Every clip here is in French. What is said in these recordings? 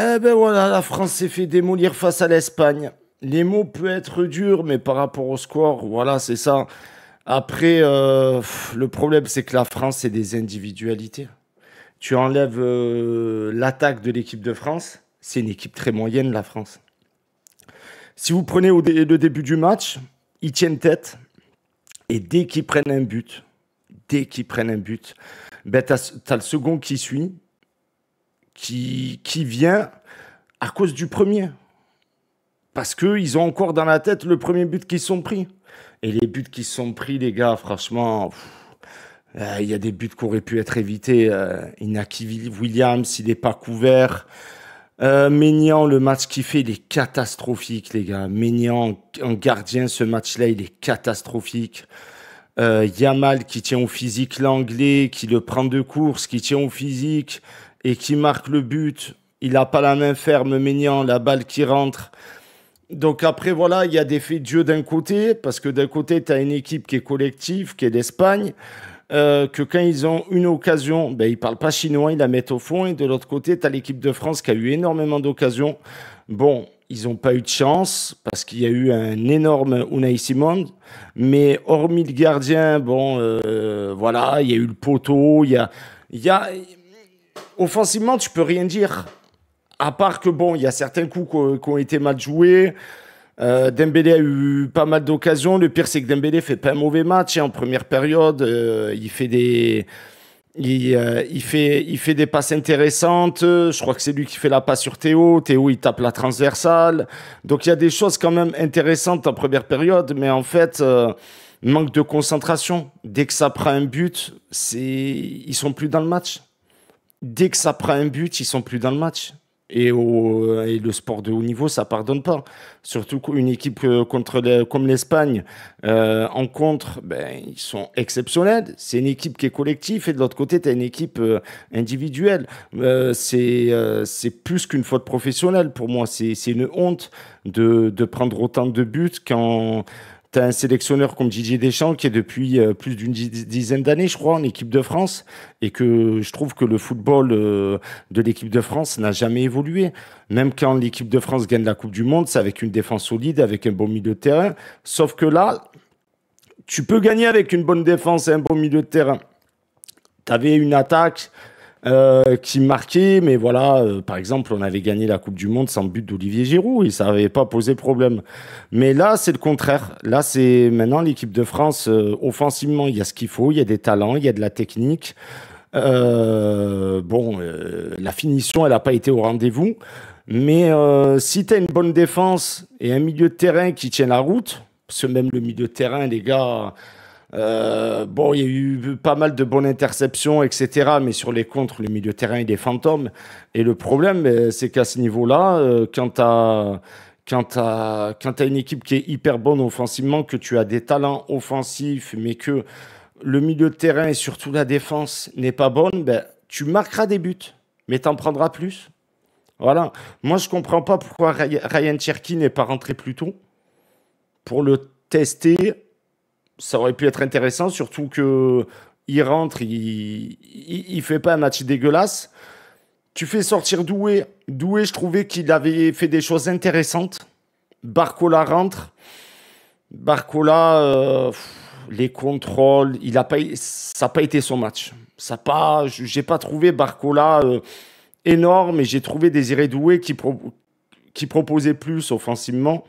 Eh ben voilà, la France s'est fait démolir face à l'Espagne. Les mots peuvent être durs, mais par rapport au score, voilà, c'est ça. Après, le problème, c'est que la France, c'est des individualités. Tu enlèves l'attaque de l'équipe de France, c'est une équipe très moyenne, la France. Si vous prenez le début du match, ils tiennent tête, et dès qu'ils prennent un but, ben t'as le second qui suit, qui vient à cause du premier. Parce qu'ils ont encore dans la tête le premier but qu'ils sont pris. Et les buts qui sont pris, les gars, franchement, il y a des buts qui auraient pu être évités. Inaki Williams, il n'est pas couvert. Maignan, le match qu'il fait, il est catastrophique, les gars. Maignan, en gardien, ce match-là, il est catastrophique. Yamal qui tient au physique l'anglais, qui le prend de course, qui tient au physique et qui marque le but. Il n'a pas la main ferme, Maignan, la balle qui rentre. Donc après, voilà, il y a des faits de jeu d'un côté, parce que d'un côté, tu as une équipe qui est collective, qui est l'Espagne, que quand ils ont une occasion, ben, ils parlent pas chinois, ils la mettent au fond, et de l'autre côté, tu as l'équipe de France qui a eu énormément d'occasions. Bon, ils n'ont pas eu de chance, parce qu'il y a eu un énorme Unai Simon, mais hormis le gardien, bon, voilà, il y a eu le poteau, il y a... Offensivement, tu peux rien dire. À part que, bon, il y a certains coups qui ont été mal joués. Dembélé a eu pas mal d'occasions. Le pire, c'est que Dembélé fait pas un mauvais match, hein, en première période. Il fait des passes intéressantes. Je crois que c'est lui qui fait la passe sur Théo. Théo, il tape la transversale. Donc, il y a des choses quand même intéressantes en première période. Mais en fait, manque de concentration. Dès que ça prend un but, ils sont plus dans le match. Dès que ça prend un but, ils sont plus dans le match. Et le sport de haut niveau, ça pardonne pas. Surtout qu'une équipe comme l'Espagne, en contre, ben, ils sont exceptionnels. C'est une équipe qui est collective et de l'autre côté, tu as une équipe individuelle. C'est plus qu'une faute professionnelle pour moi. C'est une honte de prendre autant de buts quand tu as un sélectionneur comme Didier Deschamps qui est depuis plus d'une dizaine d'années, je crois, en équipe de France et que je trouve que le football de l'équipe de France n'a jamais évolué. Même quand l'équipe de France gagne la Coupe du Monde, c'est avec une défense solide, avec un bon milieu de terrain. Sauf que là, tu peux gagner avec une bonne défense et un bon milieu de terrain. Tu avais une attaque qui marquait, mais voilà, par exemple, on avait gagné la Coupe du Monde sans but d'Olivier Giroud et ça n'avait pas posé problème. Mais là, c'est le contraire. Là, c'est maintenant l'équipe de France, offensivement, il y a ce qu'il faut, il y a des talents, il y a de la technique. La finition, elle n'a pas été au rendez-vous. Mais si tu as une bonne défense et un milieu de terrain qui tient la route, parce que même le milieu de terrain, les gars, bon, il y a eu pas mal de bonnes interceptions, etc. Mais sur les contres, le milieu de terrain, il est fantôme. Et le problème, c'est qu'à ce niveau-là, quand t'as une équipe qui est hyper bonne offensivement, que tu as des talents offensifs, mais que le milieu de terrain et surtout la défense n'est pas bonne, ben, tu marqueras des buts, mais t'en prendras plus. Voilà. Moi, je comprends pas pourquoi Ryan Cherki n'est pas rentré plus tôt pour le tester. Ça aurait pu être intéressant, surtout que il rentre, il fait pas un match dégueulasse. Tu fais sortir Doué. Doué, je trouvais qu'il avait fait des choses intéressantes. Barcola rentre. Barcola, les contrôles, ça n'a pas été son match. J'ai pas trouvé Barcola énorme, et j'ai trouvé Désiré Doué qui proposait plus offensivement.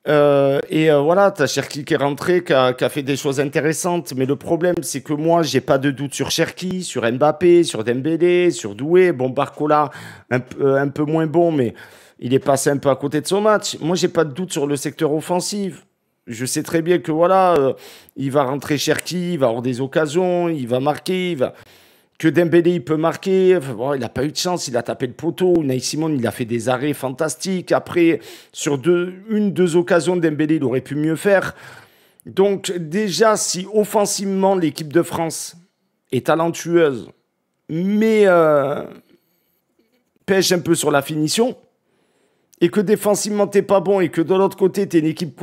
Voilà, t'as Cherki qui est rentré, qui a fait des choses intéressantes. Mais le problème, c'est que moi, j'ai pas de doute sur Cherki, sur Mbappé, sur Dembélé, sur Doué. Bon, Barcola, un peu moins bon, mais il est passé un peu à côté de son match. Moi, j'ai pas de doute sur le secteur offensif. Je sais très bien que voilà, il va rentrer Cherki, il va avoir des occasions, il va marquer, que Dembélé, il peut marquer. Enfin, bon, il n'a pas eu de chance, il a tapé le poteau. Unai Simon, il a fait des arrêts fantastiques. Après, sur deux occasions, Dembélé, il aurait pu mieux faire. Donc, déjà, si offensivement, l'équipe de France est talentueuse, mais pêche un peu sur la finition, et que défensivement, t'es pas bon, et que de l'autre côté, t'es une équipe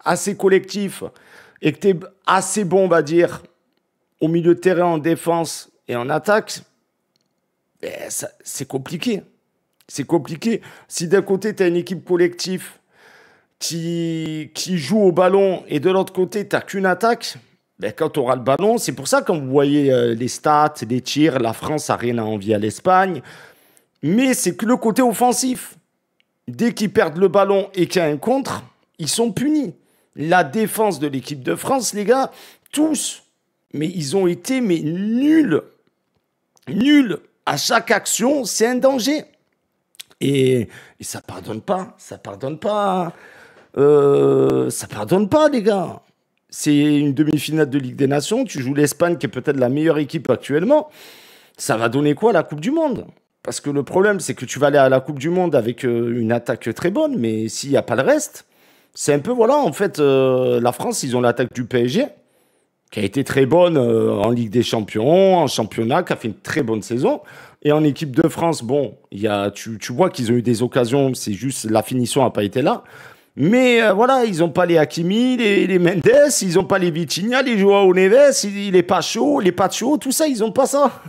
assez collective, et que t'es assez bon, on va dire, au milieu de terrain, en défense et en attaque, c'est compliqué. C'est compliqué. Si d'un côté, tu as une équipe collective qui joue au ballon et de l'autre côté, tu n'as qu'une attaque, ben, quand tu auras le ballon, c'est pour ça quand vous voyez les stats, les tirs, la France n'a rien à envier à l'Espagne. Mais c'est que le côté offensif. Dès qu'ils perdent le ballon et qu'il y a un contre, ils sont punis. La défense de l'équipe de France, les gars, tous, mais ils ont été nuls. Nuls. À chaque action, c'est un danger. Et ça pardonne pas. Ça pardonne pas. Ça pardonne pas, les gars. C'est une demi-finale de Ligue des Nations. Tu joues l'Espagne, qui est peut-être la meilleure équipe actuellement. Ça va donner quoi à la Coupe du Monde? Parce que le problème, c'est que tu vas aller à la Coupe du Monde avec une attaque très bonne, mais s'il n'y a pas le reste, c'est un peu, voilà, en fait, la France, ils ont l'attaque du PSG, qui a été très bonne en Ligue des Champions, en championnat, qui a fait une très bonne saison. Et en équipe de France, bon, tu vois qu'ils ont eu des occasions, c'est juste la finition n'a pas été là. Mais voilà, ils n'ont pas les Hakimi, les Mendes, ils n'ont pas les Vitinha, les Joao Neves, il n'est pas chaud, les Pacho, tout ça, ils n'ont pas ça.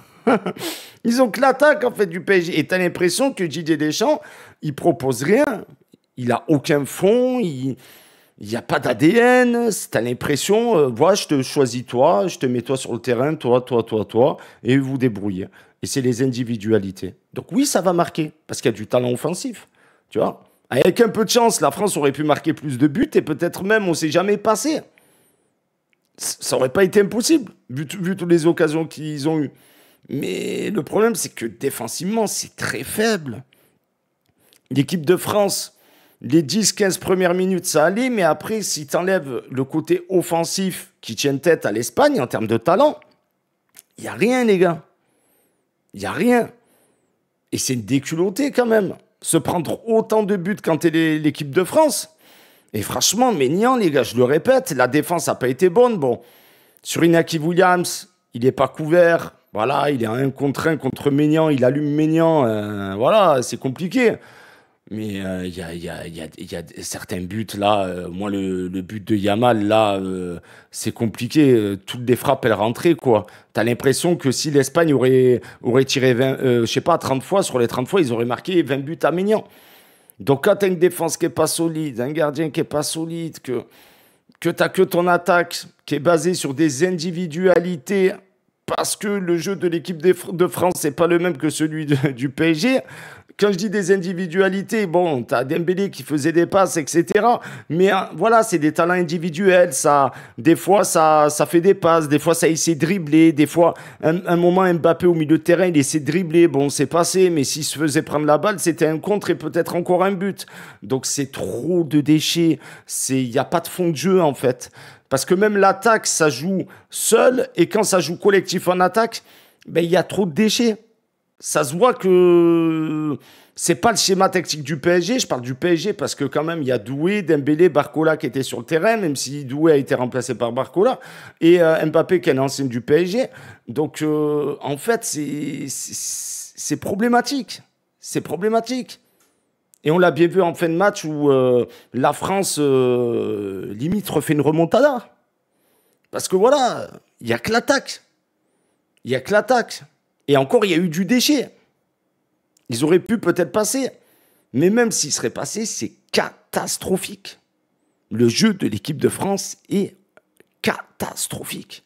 Ils ont que l'attaque en fait du PSG. Et tu as l'impression que Didier Deschamps, il propose rien. Il n'a aucun fond, il n'y a pas d'ADN. Tu as l'impression, voilà, je te choisis toi, je te mets toi sur le terrain, toi, et vous débrouillez. Et c'est les individualités. Donc oui, ça va marquer, parce qu'il y a du talent offensif. Tu vois, avec un peu de chance, la France aurait pu marquer plus de buts, et peut-être même, on ne s'est jamais passé. Ça n'aurait pas été impossible, vu toutes les occasions qu'ils ont eues. Mais le problème, c'est que défensivement, c'est très faible. L'équipe de France, les 10-15 premières minutes, ça allait, mais après, si tu enlèves le côté offensif qui tient tête à l'Espagne en termes de talent, il n'y a rien, les gars. Il n'y a rien. Et c'est une déculottée quand même. Se prendre autant de buts quand tu es l'équipe de France. Et franchement, Maignan, les gars, je le répète, la défense n'a pas été bonne. Bon, sur Inaki Williams, il n'est pas couvert. Voilà, il est un contre un contre Maignan, il allume Maignan, voilà, c'est compliqué. Mais il y a certains buts là, moi le but de Yamal là, c'est compliqué. Toutes les frappes elles rentraient quoi. T'as l'impression que si l'Espagne aurait tiré 20, je sais pas, 30 fois, sur les 30 fois, ils auraient marqué 20 buts à Maignan. Donc quand t'as une défense qui est pas solide, un gardien qui est pas solide, que t'as que ton attaque qui est basée sur des individualités, parce que le jeu de l'équipe de France, c'est pas le même que celui du PSG. Quand je dis des individualités, bon, t'as Dembélé qui faisait des passes, etc. Mais voilà, c'est des talents individuels. Des fois, ça fait des passes. Des fois, ça essaie de dribbler. Des fois, un moment, Mbappé au milieu de terrain, il essaie de dribbler. Bon, c'est passé. Mais s'il se faisait prendre la balle, c'était un contre et peut-être encore un but. Donc, c'est trop de déchets. Il n'y a pas de fond de jeu, en fait. Parce que même l'attaque, ça joue seul. Et quand ça joue collectif en attaque, ben, il y a trop de déchets. Ça se voit que c'est pas le schéma tactique du PSG. Je parle du PSG parce que quand même, il y a Doué, Dembélé, Barcola qui étaient sur le terrain, même si Doué a été remplacé par Barcola, et Mbappé qui est un ancien du PSG. Donc, en fait, c'est problématique. C'est problématique. Et on l'a bien vu en fin de match où la France, limite, refait une remontada. Parce que voilà, il n'y a que l'attaque. Il n'y a que l'attaque. Et encore, il y a eu du déchet. Ils auraient pu peut-être passer. Mais même s'ils seraient passés, c'est catastrophique. Le jeu de l'équipe de France est catastrophique.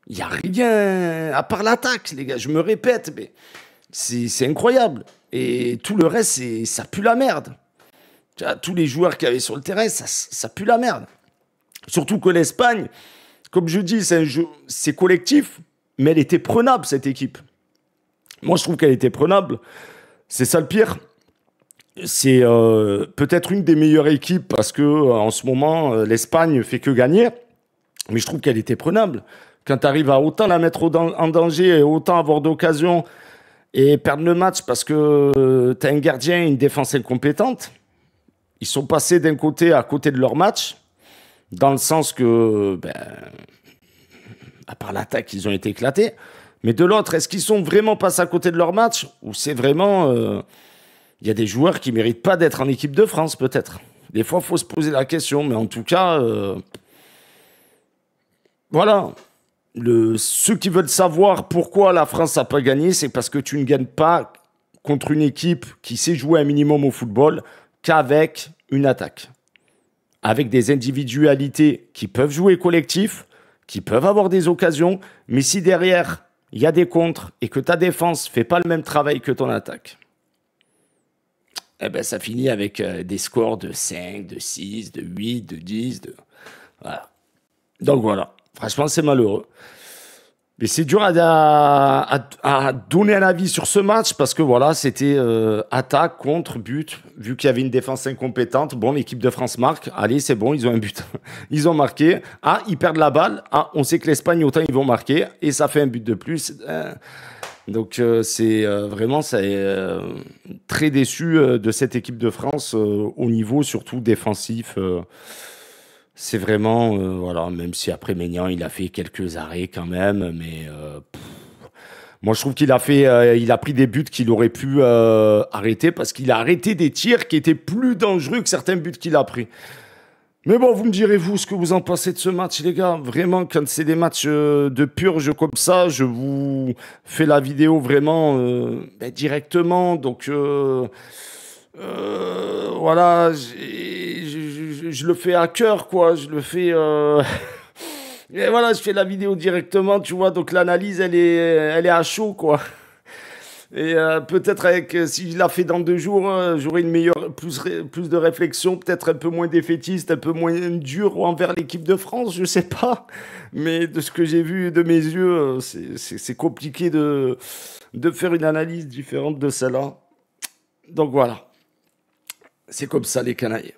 Il n'y a rien à part l'attaque, les gars. Je me répète, mais c'est incroyable. Et tout le reste, ça pue la merde. Tu vois, tous les joueurs qu'il y avait sur le terrain, ça pue la merde. Surtout que l'Espagne, comme je dis, c'est un jeu, c'est collectif. Mais elle était prenable, cette équipe. Moi, je trouve qu'elle était prenable. C'est ça le pire. C'est peut-être une des meilleures équipes parce que en ce moment, l'Espagne fait que gagner. Mais je trouve qu'elle était prenable. Quand tu arrives à autant la mettre en danger et autant avoir d'occasions et perdre le match parce que tu as un gardien et une défense incompétente, ils sont passés d'un côté à côté de leur match, dans le sens que... à part l'attaque, ils ont été éclatés. Mais de l'autre, est-ce qu'ils sont vraiment passés à côté de leur match? Ou c'est vraiment... y a des joueurs qui ne méritent pas d'être en équipe de France, peut-être. Des fois, il faut se poser la question. Mais en tout cas, voilà. Ceux qui veulent savoir pourquoi la France n'a pas gagné, c'est parce que tu ne gagnes pas contre une équipe qui sait jouer un minimum au football qu'avec une attaque. Avec des individualités qui peuvent jouer collectif, qui peuvent avoir des occasions, mais si derrière, il y a des contres et que ta défense ne fait pas le même travail que ton attaque, eh ben, ça finit avec des scores de 5, de 6, de 8, de 10. Voilà. Donc voilà, franchement, c'est malheureux. Mais c'est dur à donner un avis sur ce match parce que voilà, c'était attaque, contre, but. Vu qu'il y avait une défense incompétente, bon, l'équipe de France marque. Allez, c'est bon, ils ont un but. Ils ont marqué. Ah, ils perdent la balle. Ah, on sait que l'Espagne, autant ils vont marquer. Et ça fait un but de plus. Donc, c'est vraiment ça est, très déçu de cette équipe de France au niveau surtout défensif. C'est vraiment, voilà, même si après Maignan, il a fait quelques arrêts quand même, mais moi je trouve il a pris des buts qu'il aurait pu arrêter parce qu'il a arrêté des tirs qui étaient plus dangereux que certains buts qu'il a pris. Mais bon, vous me direz vous ce que vous en pensez de ce match, les gars. Vraiment, quand c'est des matchs de purge comme ça, je vous fais la vidéo vraiment directement. Donc voilà, je le fais à cœur, quoi. Je le fais. Et voilà, je fais la vidéo directement, tu vois. Donc l'analyse, elle est à chaud, quoi. Et peut-être si je la fais dans 2 jours, j'aurai une meilleure, plus de réflexion, peut-être un peu moins défaitiste, un peu moins dur envers l'équipe de France, je sais pas. Mais de ce que j'ai vu de mes yeux, c'est compliqué de faire une analyse différente de celle-là. Donc voilà, c'est comme ça les canailles.